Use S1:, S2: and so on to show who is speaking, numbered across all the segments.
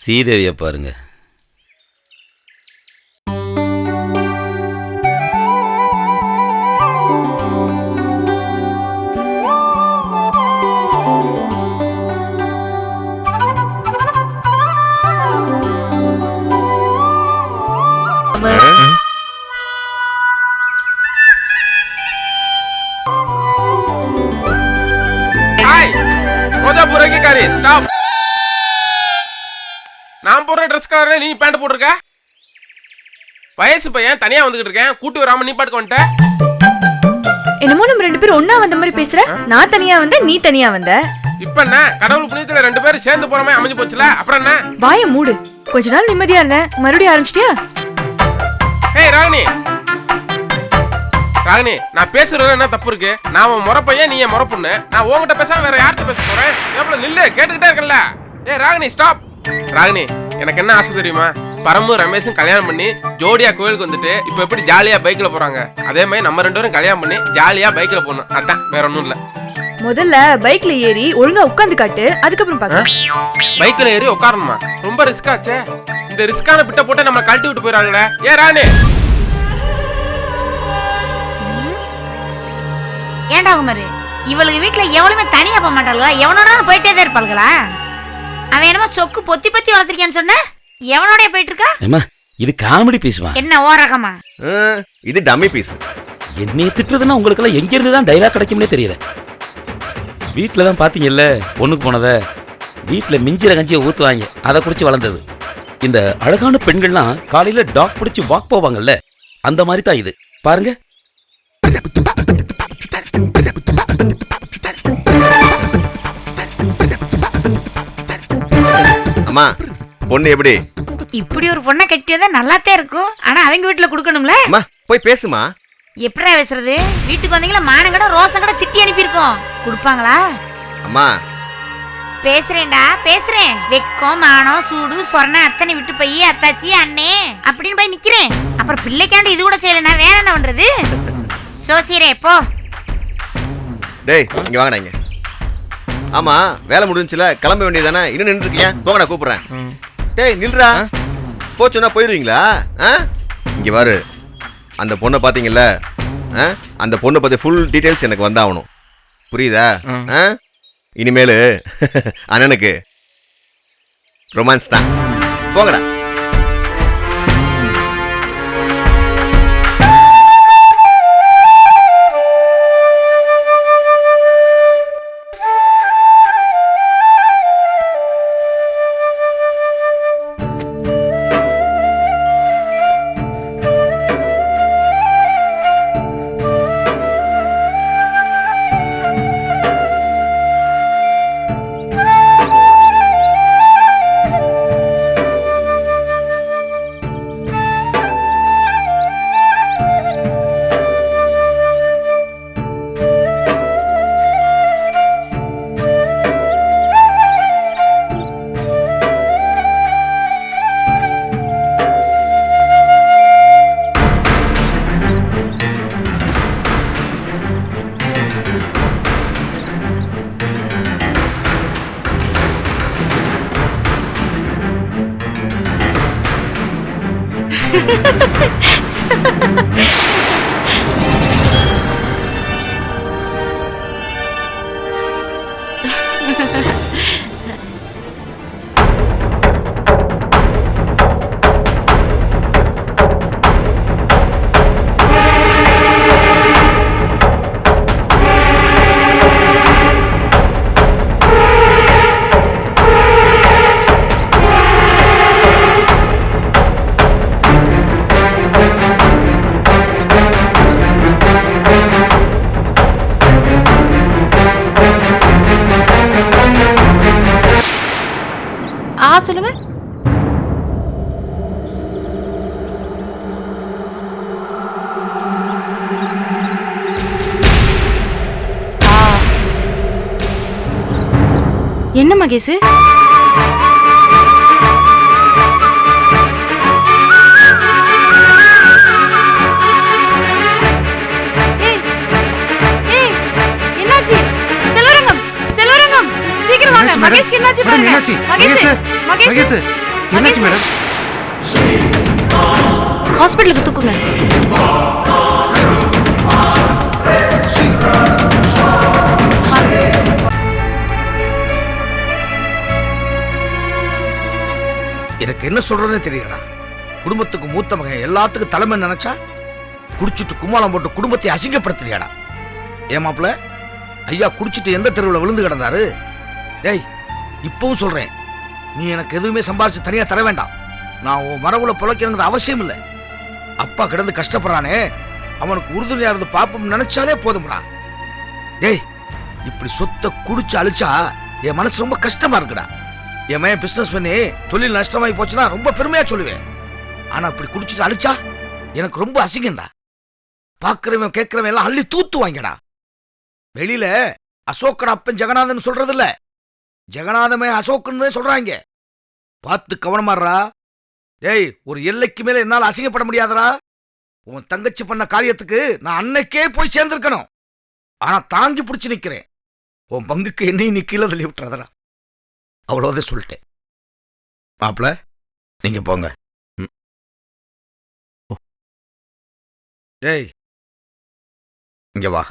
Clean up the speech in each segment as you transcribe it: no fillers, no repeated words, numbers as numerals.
S1: ஸ்ரீதேவியை பாருங்க.
S2: நான் போடுற ட்ரெஸ் கலர்ல நீ பேண்ட் போட்டிருக்க. வயசு பையன் தனியா வந்துகிட்டு இருக்கேன், கூட்டி வராம நீ பாட்டுக்கு வந்துட்ட.
S3: என்னமோ நம்ம 2 பேரும் ஒண்ணா வந்த மாதிரி பேசுற. நான் தனியா வந்த, நீ தனியா வந்த.
S2: இப்ப என்ன கடவுள் புண்ணியத்துல 2 பேரும் சேர்ந்து போற மாதிரி அமைஞ்சு போச்சுல, அப்புறம் என்ன?
S3: வாய மூடு. கொஞ்ச நாள் நிம்மதியா இருந்தேன், மறுபடியும் ஆரம்பிச்சிட்டியா?
S2: ஏய் ராகினி, ராகினி, நான் பேசுறது என்ன தப்பு இருக்கு? நான் உன் முறை பையன், நீ என் முறை பொண்ணு. நான் உன்கிட்ட பேசாம வேற யார்கிட்ட பேச போறேன்? எவ்வளவு நில்லு, கேட்டுக்கிட்டே இருக்கல. ஏய் ராகினி ஸ்டாப். ராகினி, எனக்கு என்ன ஆசை தெரியுமா? பரமும் ரமேஷும் கல்யாணம் பண்ணி ஜோடியா கோயிலுக்கு வந்துட்டு இப்ப எப்படி ஜாலியா பைக்ல போறாங்க, அதே மாதிரி நம்ம 2 பேரும் கல்யாணம் பண்ணி ஜாலியா பைக்ல போகணும். அதான், வேற ஒண்ணும் இல்ல.
S3: முதல்ல பைக்ல ஏறி ஒழுங்கா உட்கார்ந்து காட்டு, அதுக்கப்புறம் பாக்கலாம்.
S2: பைக்ல ஏறி உட்காரணுமா? ரொம்ப ரிஸ்க் ஆச்சே. இந்த ரிஸ்கான பிட்ட போட்டு நம்ம கழட்டி விட்டு போயிடறாங்களே. ஏ ராணி,
S4: ஏண்டா குமாரு, இவளுக்கு வீட்டுல எவளுமே தனியா போக மாட்டாளா? எவனோட போயிட்டே தான் இருப்பாளுங்களா? அவன் என்னமோ சொக்கு பொத்தி பொத்தி வளர்த்திருக்கான்னு சொன்ன, எவனோட போயிட்டு இருக்கா?
S1: இது காமெடி பீஸ்மா.
S4: என்ன ஓரகமா?
S5: இது டம்மி பீஸ்.
S1: என்னைய திட்டுறதுன்னா உங்களுக்கு எல்லாம் எங்க இருந்து தான் டைலாக் கிடைக்கும்னே தெரியல. வீட்டில் தான் பாத்தீங்கல்ல பொண்ணுக்கு போனதை, வீட்டில் மிஞ்சிற கஞ்சியை ஊற்றுவாங்க, அதை குடிச்சு வளர்ந்தது. இந்த அழகான பெண்கள்லாம் காலையில டாக் பிடிச்சி வாக் போவாங்கல்ல, அந்த மாதிரி தான் இது. பாருங்க.
S5: அம்மா, பொண்ணு எப்படி?
S4: இப்படி ஒரு பொண்ணை கட்டியதா நல்லாத்தே இருக்கும். ஆனா அவங்க வீட்டுல குடுக்கணும்ல.
S5: அம்மா போய் பேசுமா.
S4: எப்படா பேசுறது? வீட்டுக்கு வந்தீங்களா மானங்கட ரோசங்கட திட்டி அனுப்பியிருக்கோம், கொடுப்பாங்களா?
S5: அம்மா
S4: பேசுறேன்டா பேசுறேன். வெக்கம் மானம் சூடு சொர்ண அத்தனை விட்டு போய் அத்தாச்சி அண்ணே அப்படின்னு போய் நிக்கிறேன். அப்புறம் பிள்ளைக்காண்டு இது கூட செய்யலனா வேற என்ன பண்றது? சோசியரே போ.
S5: டேய் இங்க வாங்கடா இங்க. ஆமா வேலை முடிஞ்சுல, கிளம்ப வேண்டியதானே? இன்னும் நின்று இருக்கியா? போங்கடா கூப்பிடுறேன். டேய் நில்றா. போச்சுன்னா போயிருவீங்களா? இங்க பாரு, அந்த பொண்ணை பாத்தீங்கல்ல, அந்த பொண்ணை பத்தி ஃபுல் டீடைல்ஸ் எனக்கு வந்தாகணும், புரியுதா? இனிமேல் அண்ணனுக்கு ரொமான்ஸ் தான். போங்கடா.
S3: சொல்லுங்க. என்ன மகேஷ்?
S6: மகேஷ் என்னாச்சு பாருங்க. மகேஷ் என்னாச்சு மேடம்?
S3: ஹாஸ்பிட்டலுக்கு தூக்குங்க.
S6: எனக்கு என்ன சொல்றதுன்னு தெரியலடா. குடும்பத்துக்கு மூத்த மகன் எல்லாத்துக்கும் தலைமை நினைச்சா குடிச்சிட்டு கும்மாளம் போட்டு குடும்பத்தை அசிங்கப்படுத்துறியாடா. ஏமாப்ல ஐயா குடிச்சிட்டு எந்த தெருவில் விழுந்து கிடந்தாரு? டேய் இப்பவும் சொல்றேன், நீ எனக்கு எதுவுமே சம்பாரிச்சு தனியா தர வேண்டாம். நான் உன் மரபுல பிழைக்கணுங்கிற அவசியம் இல்லை. அப்பா கிடந்து கஷ்டப்படுறானே, அவனுக்கு உறுதுணையா இருந்து பாப்போம் நினைச்சாலே போதும்டா. டேய் இப்படி சொத்தை குடிச்சு அழிச்சா என் மனசு ரொம்ப கஷ்டமா இருக்குடா. என் மையன் பிசினஸ் பண்ணி தொழில் நஷ்டமாயி போச்சுன்னா ரொம்ப பெருமையா சொல்லுவேன். ஆனா இப்படி குடிச்சிட்டு அழிச்சா எனக்கு ரொம்ப அசிங்கம்டா. பாக்குறவன் கேட்கிறவன் எல்லாம் அள்ளி தூத்து வாங்கடா. வெளியில அசோக்கன் அப்பன் ஜெகநாதன் சொல்றது இல்ல, ஜெகநாதமே அசோக்குன்னு சொல்றாங்க. பார்த்து கவனமாடுறா. டேய் ஒரு எல்லைக்கு மேல என்னால அசிங்கப்பட முடியாதரா. உன் தங்கச்சி பண்ண காரியத்துக்கு நான் அன்னைக்கே போய் சேர்ந்திருக்கணும். ஆனா தாங்கி பிடிச்சு நிக்கிறேன். உன் பங்குக்கு என்னையும் நீ கீழே தள்ளி விட்டுறதரா. அவ்வளோதான் சொல்லிட்டேன். மாப்பிள நீங்க போங்க. டேய் இங்க வா.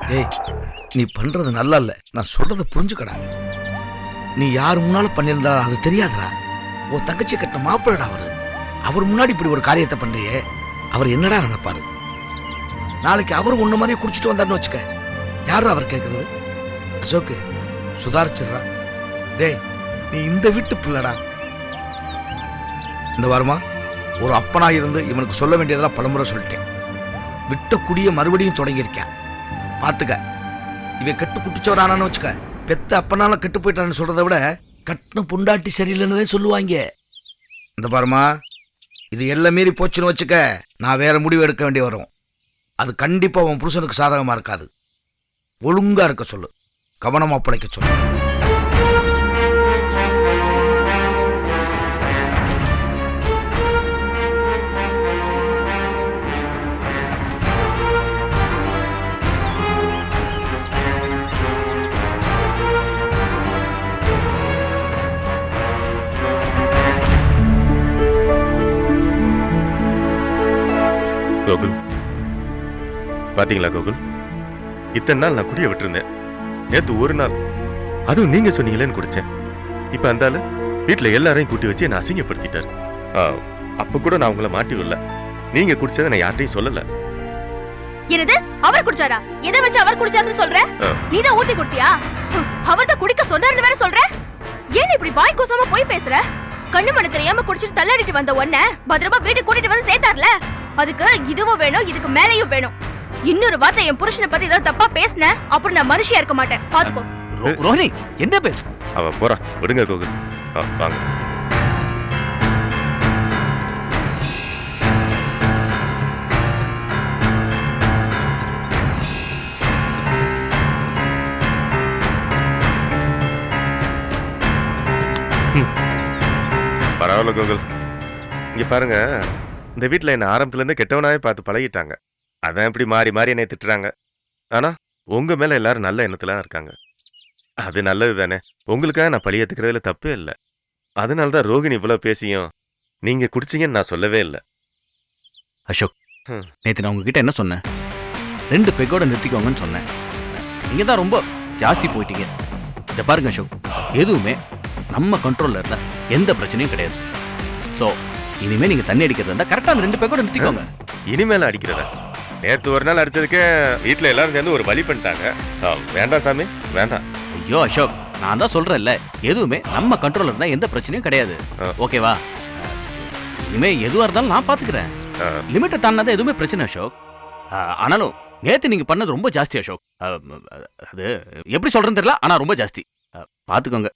S6: டேய் நீ பண்றது நல்லா இல்ல. நான் சொல்றத புரிஞ்சுக்கடா. நீ யார் முன்னாலும் பண்ணியிருந்தா அது தெரியாதுடா. உன் தங்கச்சி கட்ட மாப்பிள்ளடா அவரு. அவர் முன்னாடி இப்படி ஒரு காரியத்தை பண்றியே, அவர் என்னடா நினைப்பாரு? நாளைக்கு அவர் ஒண்ணு மாதிரியே குடிச்சிட்டு வந்தாருன்னு வச்சுக்க, யாரும் அவர் கேட்கறது? அசோக்கு சுதாரிச்சிடுறா. டேய் நீ இந்த வீட்டு பிள்ளடா. இந்த வாரமா ஒரு அப்பனா இருந்து இவனுக்கு சொல்ல வேண்டியதெல்லாம் பலமுறை சொல்லிட்டேன். விட்ட குடிய மறுபடியும் தொடங்கியிருக்கேன். பாத்துக்க, இவன் கெட்டு குட்டிச்சவரானான்னு வச்சுக்க, பெத்த அப்பனால கெட்டு போயிட்டான்னு சொல்றதை விட கட்டின பொண்டாட்டி சரியில்லைன்னு சொல்லுவாங்க. இந்த பாருமா, இது எல்லாம் மீறி போச்சுன்னு வச்சுக்க, நான் வேற முடிவு எடுக்க வேண்டி வரும். அது கண்டிப்பா உன் புருஷனுக்கு சாதகமா இருக்காது. ஒழுங்கா இருக்க சொல்லு, கவனமா பிழைக்க சொல்லு.
S7: கோகுல், பாத்தீங்களா கோகுல், இத்தனை நாள் நான் குடிய விட்டுருந்தேன். நேத்து ஒரு நாள் அதுவும் நீங்க சொன்னீங்களேன்னு குடிச்சேன். இப்ப அந்த ஆளு வீட்டுல எல்லாரையும் கூட்டி வச்சு என்ன அசிங்கப்படுத்திட்டாரு. அப்ப கூட நான் உங்களை மாட்டி விடல. நீங்க குடிச்சதை நான் யார்ட்டையும் சொல்லல.
S3: என்னது அவர் குடிச்சாரா? எதை வச்சு அவர் குடிச்சாருன்னு சொல்ற? நீதான் ஊத்தி குடுத்தியா? அவர் தான் குடிக்க சொன்னாருன்னு வேற சொல்ற. ஏன் இப்படி வாய் கூசாம போய் பேசுற? கண்ணு மண்ணு தெரியாம குடிச்சிட்டு தள்ளாடிட்டு வந்த உடனே பத்திரமா வீட்டுக்கு கூட்டிட்டு வந்து சேர்த்தார்ல, அதுக்கு இதுவும் வேணும், இதுக்கு மேலையும் வேணும். இன்னொரு வார்த்தை என் புருஷனை பத்தி ஏதாவது தப்பா பேசின அப்புறம் நான் மனுஷியா இருக்க மாட்டேன், பாத்துக்கோ.
S1: ரோஹிணி என்ன பேசு?
S7: அவ போறா, விடுங்க கோகுல். வாங்க. பரவாயில்ல கோகுல். இங்க பாருங்க, இந்த வீட்டுல என்ன ஆரம்பத்துல இருந்து கெட்டவனாவே பார்த்து பழகிட்டாங்க. அதான் இப்படி மாறி மாறி என்னை திட்டுறாங்க. ஆனா உங்க மேல எல்லாரும் நல்ல எண்ணத்துல இருக்காங்க. அது நல்லது தானே. உங்களுக்காக நான் பழி ஏத்துக்கிறதுல தப்பே இல்லை. அதனாலதான் ரோகிணி இவ்வளவு பேசியும் நீங்க குடிச்சீங்கன்னு நான் சொல்லவே இல்லை.
S1: அசோக், நேற்று நான் உங்ககிட்ட என்ன சொன்னேன்? 2 பெக்கோட நிறுத்திக்கோங்கன்னு சொன்னேன். நீங்க தான் ரொம்ப ஜாஸ்தி போயிட்டீங்க. இதை பாருங்க அசோக், எதுவுமே நம்ம கண்ட்ரோல்ல இருந்தா எந்த பிரச்சனையும் கிடையாது. ஸோ இனிமே நீங்க தண்ணி அடிக்கிறதா இருந்தா கரெக்டா அந்த 2 பெக்கோட நிறுத்திக்கோங்க.
S7: இனிமேல அடிக்கிறதா? நேற்று ஒரு நாள் அடிச்சதுக்கு வீட்டுல எல்லாரும் சேர்ந்து ஒரு வழி பண்ணிட்டாங்க. வேண்டாம் சாமி, வேண்டாம்.
S1: ஐயோ அசோக், நான் தான் சொல்றேன்ல, எதுவுமே நம்ம கண்ட்ரோல்ல இருந்தா எந்த பிரச்சனையும் கிடையாது. ஓகேவா? இனிமே எதுவா இருந்தாலும் நான் பாத்துக்கிறேன். லிமிட்டை தாண்டினதான் எதுவுமே பிரச்சனை அசோக். ஆனாலும் நேத்து நீங்க பண்ணது ரொம்ப ஜாஸ்தி அசோக். அது எப்படி சொல்றேன்னு தெரியல, ஆனா ரொம்ப ஜாஸ்தி. பாத்துக்கோங்க.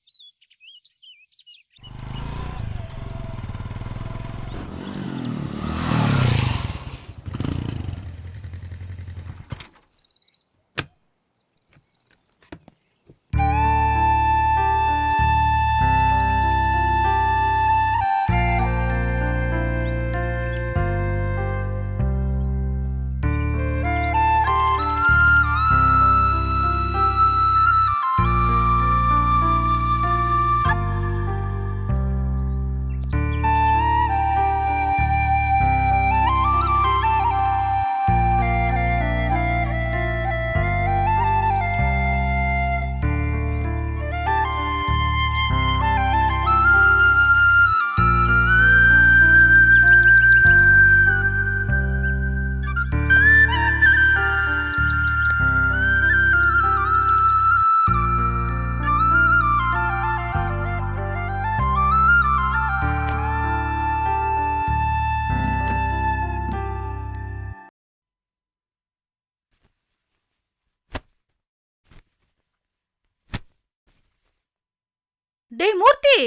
S8: டேய் மூர்த்தி,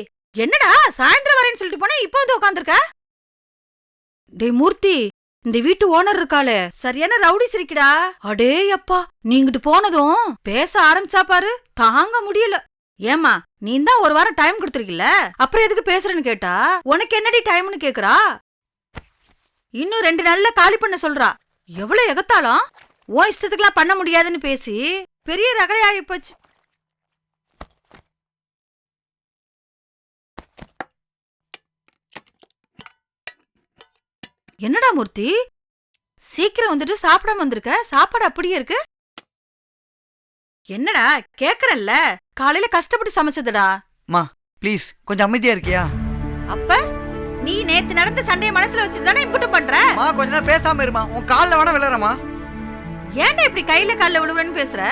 S8: என்னடா சாயந்தரம் வரேன்னு சொல்லிட்டு போனா இப்போ வந்து உட்காந்துருக்க? டேய் மூர்த்தி, இந்த வீட்டு ஓனர் இருக்காளே சரியான ரவுடி சிரிக்கடா. அடே அப்பா, நீங்கிட்டு போனதும் பேச ஆரம்பிச்சா பாரு, தாங்க முடியல. ஏமா, நீ தான் ஒரு வாரம் டைம் கொடுத்துருக்கல, அப்புறம் எதுக்கு பேசுறேன்னு கேட்டா உனக்கு என்னடி டைம்னு கேக்குறா. இன்னும் 2 நாள்ல காலி பண்ண சொல்றா. எவ்வளவு எகத்தாலும் உன் இஷ்டத்துக்குலாம் பண்ண முடியாதுன்னு பேசி பெரிய ரகளையாகி போச்சு. என்னடா மூர்த்தி, சீக்கிரம் வந்துட்டு சாப்பிடாம வந்திருக்க? சாப்பாடு அப்படியே இருக்கு. என்னடா கேக்குறல்ல, காலையில கஷ்டப்பட்டு சமைச்சதுடா.
S9: மா ப்ளீஸ் கொஞ்சம் அமைதியா இருக்கியா?
S8: அப்ப நீ நேத்து நடந்த சண்டைய மனசுல வச்சுட்டு தானே இம்புட்டு பண்ற?
S9: மா கொஞ்ச நேரம் பேசாம இருமா, உன் கால்ல வேணா விளையாடுறமா.
S8: ஏன்டா இப்படி கையில கால்ல விழுவுறன்னு பேசுற?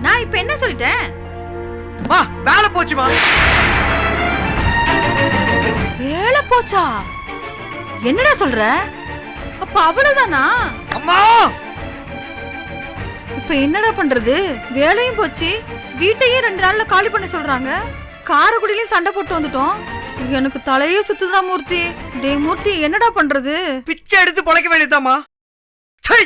S8: நான் இப்ப என்ன சொல்லிட்டேன்?
S9: மா வேலை போச்சுமா.
S8: வேலை போச்சா? என்னடா சொல்ற? அப்ப அவ்வளவுதானா?
S9: அம்மா
S8: இப்ப என்னடா பண்றது? வேலையும் போச்சு, வீட்டையும் 2 நாள்ல காலி பண்ண சொல்றாங்க. காரக்குடியிலயும் சண்டை போட்டு வந்துட்டோம். எனக்கு தலையே சுத்துதா மூர்த்தி. டேய் மூர்த்தி, என்னடா பண்றது?
S9: பிச்சை எடுத்து பொழைக்க வேண்டியதாம்மா. சை.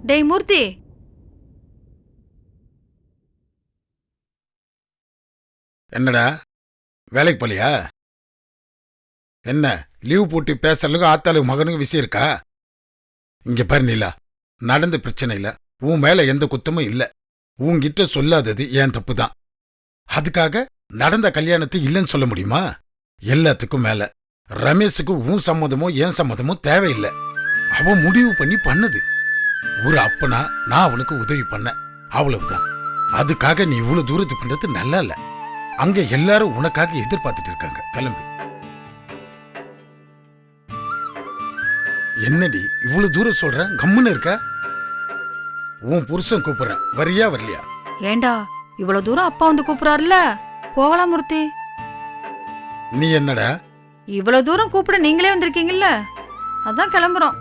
S8: டேய் மூர்த்தி,
S10: என்னடா வேலைக்கு போலியா? என்ன லீவ் போட்டு பேசுறதுக்கு ஆத்தாளுக்கு மகனுக்கு விஷயம் இருக்கா? இங்க பாரு நீலா, நடந்த பிரச்சனை இல்ல, உன் மேல எந்த குத்தமும் இல்ல. உன்கிட்ட சொல்லாதது ஏன் தப்பு தான். அதுக்காக நடந்த கல்யாணத்தை இல்லைன்னு சொல்ல முடியுமா? எல்லாத்துக்கும் மேல ரமேஷுக்கு உன் சம்மதமோ என் சம்மதமோ தேவையில்லை. அவன் முடிவு பண்ணி பண்ணது. ஒரு அப்பனா நான் அவளுக்கு உதவி பண்ண, அவ்வளவுதான். அதுக்காக நீ இவ்வளவு தூரத்து பண்றது நல்லா இல்ல. அங்க எல்லாரும் உனக்காக எதிர்பார்த்துட்டு இருக்காங்க. கிளம்பு. என்னடி இவ்வளவு தூரம் சொல்ற? கம்முன்னு இருக்க? உன் புருஷன் கூப்பிடுறேன், வரியா வரலையா?
S8: ஏண்டா இவ்வளவு தூரம் அப்பா வந்து கூப்பிடுறாருல, போகலாம் மூர்த்தி.
S10: நீ என்னடா
S8: இவ்வளவு தூரம் கூப்பிட நீங்களே வந்திருக்கீங்கல்ல, அதான் கிளம்புறோம்.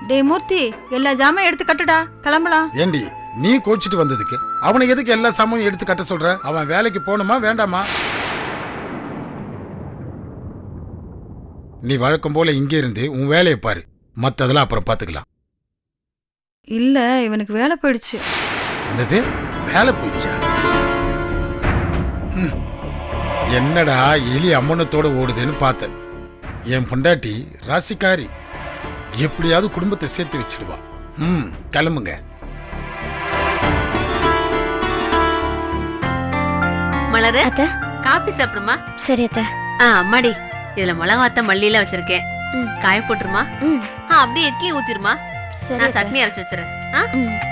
S8: டேய் மூர்த்தி, எல்லா ஜாமான் எடுத்து கட்டுடா, கிளம்பலாம்.
S10: ஏண்டி நீ கோச்சிட்டு வந்ததுக்கு அவனை எதுக்கு எல்லா சாமானும் எடுத்து கட்ட சொல்ற? அவன் வேலைக்கு போகணுமா வேண்டாமா? நீ வழக்கம் போல இங்கே இருந்து உன் வேலையை பாரு, மத்ததெல்லாம் அப்புறம் பாத்துக்கலாம்.
S8: இல்ல, இவனுக்கு வேலை போயிடுச்சு.
S10: என்னது வேலை போயிடுச்சா? என்னடா எலி அம்மனத்தோட ஓடுதுன்னு பார்த்தேன். என் பொண்டாட்டி ராசிக்காரி, எப்படியாவது குடும்பத்தை சேர்த்து வச்சிடுவா. கிளம்புங்க.
S11: மலரு, காபி சாப்பிடுமா?
S3: சரி அத்தை.
S11: அம்மாடி, இதுல மிளகாத்த மல்லியில வச்சிருக்கேன், காய போட்டுருமா? அப்படியே இட்லி ஊத்திருமா, நான் சட்னி அரைச்சு வச்சிருக்கேன்.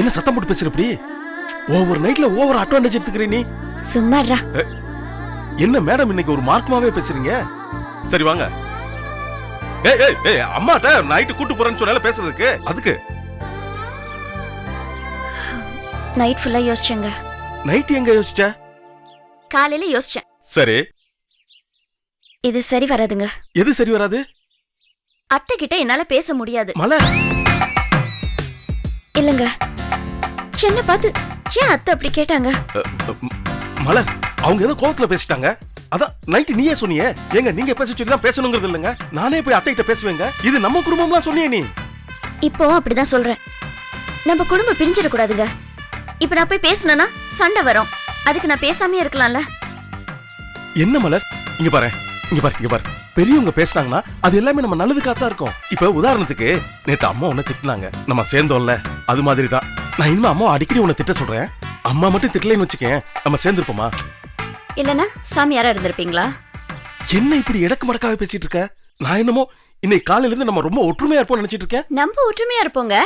S7: என்ன சத்தம் போட்டு பேசுற? இப்படி ஓவர் நைட்ல ஓவர் அட்வான்டேஜ் எடுத்துக்கிறீ நீ.
S3: சும்மாடா.
S7: என்ன மேடம் இன்னைக்கு ஒரு மார்க்கமாவே பேசுறீங்க? சரி வாங்க. ஏய் ஏய் ஏய், அம்மாட்ட நைட்டு கூட்டு போறேன்னு சொன்னால பேசுறதுக்கு, அதுக்கு
S3: நைட் ஃபுல்லா யோசிச்சேங்க.
S7: நைட் எங்க யோசிச்ச?
S3: காலையில யோசிச்சேன்.
S7: சரி,
S3: இது சரி வராதுங்க.
S2: எது சரி வராது?
S3: அத்தை கிட்ட என்னால பேச முடியாது.
S2: மலர்
S3: இல்லங்க, என்ன பார்த்து ஏன் அத்தை அப்படி கேட்டாங்க?
S2: மலர் அவங்க ஏதோ கோவத்துல பேசிட்டாங்க. அதான் நைட்டு நீயே சொன்னியே, ஏங்க நீங்க பேச சொல்லி தான் பேசணுங்கிறது இல்லைங்க, நானே போய் அத்தை கிட்ட பேசுவேங்க, இது நம்ம குடும்பம்லாம் சொன்னியே நீ.
S3: இப்போ அப்படிதான் சொல்றேன். நம்ம குடும்பம் பிரிஞ்சிடக்கூடாதுங்க. இப்ப நான் போய் பேசணும்னா சண்டை வரும். அதுக்கு நான் பேசாமே இருக்கலாம்ல.
S2: என்ன மலர், இங்க பாரு இங்க பாரு இங்க பாரு, பெரியவங்க பேசுனாங்கன்னா அது எல்லாமே நம்ம நல்லதுக்காக தான் இருக்கும். இப்ப உதாரணத்துக்கு நேத்து அம்மா உன்னை திட்டினாங்க, நம்ம சேர்ந்தோம்ல, அது மாதிரி தான் நான் இனிமே அம்மா அடிக்கடி உன்னை திட்ட சொல்றேன். அம்மா மட்டும் திட்டலைன்னு வச்சுக்கேன், நம்ம சேர்ந்துருப்போமா?
S3: இல்லனா சாமியாரா இருந்திருப்பீங்களா?
S2: என்ன இப்படி இடக்கு மடக்காவே பேசிட்டு இருக்க? நான் என்னமோ இன்னைக்கு காலையில இருந்து நம்ம ரொம்ப ஒற்றுமையா இருப்போம்னு நினைச்சிட்டு இருக்கேன்.
S3: நம்ம ஒற்றுமையா இருப்போங்க.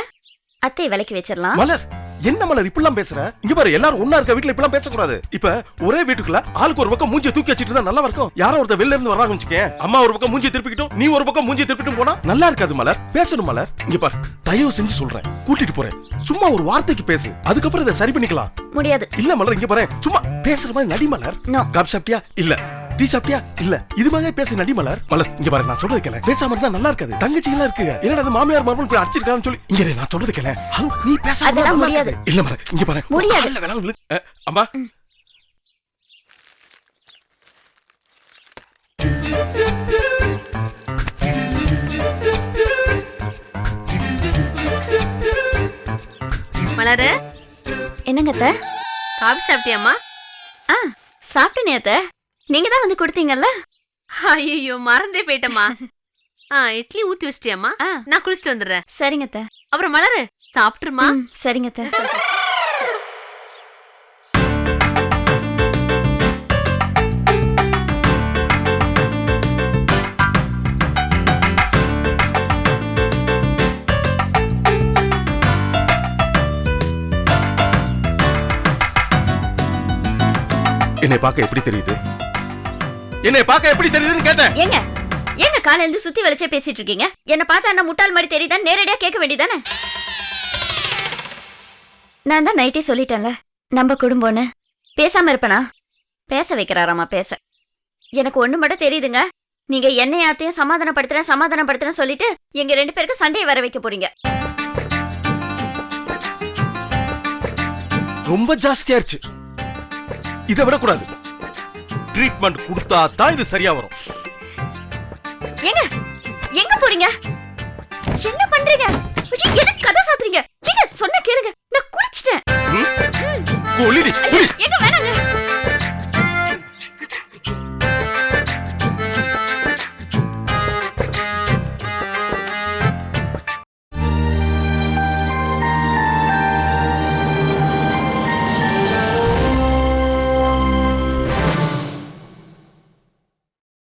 S3: அத்தை விலைக்கு வச்சிடலாம்.
S2: மலர் என்ன மலர் இப்படிலாம் பேசுற? இங்க பாரு, எல்லாரும் ஒண்ணா இருக்க வீட்ல இப்படிலாம் பேசக்கூடாது. இப்ப ஒரே வீட்டுக்குள்ள ஆளுக்கு ஒரு பக்கம் மூஞ்சி தூக்கி வச்சிட்டு இருந்தா நல்லா இருக்கும். யாரோ ஒருத்தர் வெளில இருந்து வராங்க வச்சுக்கேன், அம்மா ஒரு பக்கம் மூஞ்சி திருப்பிக்கிட்டும் நீ ஒரு பக்கம் மூஞ்சி திருப்பிட்டும் போனா நல்லா இருக்காது மலர். பேசணும் மலர். இங்க பாரு, தயவு செஞ்சு சொல்றேன், கூட்டிட்டு போறேன், சும்மா ஒரு வார்த்தைக்கு பேசு, அதுக்கப்புறம் இதை சரி பண்ணிக்கலாம்.
S3: முடியாது.
S2: இல்ல மலர், இங்க பாரு, சும்மா பேசுற மாதிரி நடி மலர். காபி சாப்பிட்டியா? இல்ல. டீ சாப்பிட்டியா? இல்ல. இது மாதிரி பேசி நடி மலர். மலர் இங்க பாரு, நான் சொல்றது கேள, பேசாம இருந்தா நல்லா இருக்காது. தங்கச்சி எல்லாம் இருக்கு, என்னடா அது மாமியார் மருமகள் போய் அடிச்சிருக்கான்னு சொல்லி இங்க நான் சொல்றது கேள. நீ பேசாம
S3: அதெல்லாம் முடியாது.
S2: இல்ல மலர், இங்க பாரு,
S3: முடியாது.
S2: அம்மா
S11: மலரு,
S3: என்னங்க அத்தை?
S11: காபி சாப்பிட்டியாம்மா?
S3: சாப்பிட்டேனே அத்தை. நீங்க தான் வந்து கொடுத்தீங்கல்ல.
S11: ஐயோ மறந்தே போயிட்டம்மா. இட்லி ஊத்தி வச்சிட்டியாம்மா? நான் குளிச்சுட்டு வந்துடுறேன்.
S3: சரிங்க அத்தை.
S11: அப்புறம் மலரு சாப்பிட்டுருமா?
S3: சரிங்க அத்தை.
S2: என்னை பார்க்க எப்படி தெரியுது? என்னை பார்க்க எப்படி தெரியுதுன்னு கேட்டேன்.
S3: ஏங்க ஏங்க காலையில இருந்து சுத்தி வளைச்சே பேசிட்டு இருக்கீங்க? என்ன பார்த்தா என்ன முட்டாள் மாதிரி தெரியுதா? நேரடியா கேட்க வேண்டியதானே? நான் தான் நைட்டே சொல்லிட்டேன்ல, நம்ம குடும்பம்னு. பேசாம இருப்பனா? பேச வைக்கிறாராமா பேச. எனக்கு ஒண்ணு மட்டும் தெரியுதுங்க, நீங்க என்னையாத்தையும் சமாதானப்படுத்துறேன் சொல்லிட்டு எங்க 2 பேருக்கு சண்டையை வர வைக்க போறீங்க.
S2: ரொம்ப ஜாஸ்தியாயிருச்சு, இதை விடக்கூடாது. ட்ரீட்மெண்ட் கொடுத்தா தான் இது சரியா வரும்.
S3: எங்க போறீங்க? என்ன பண்றீங்க?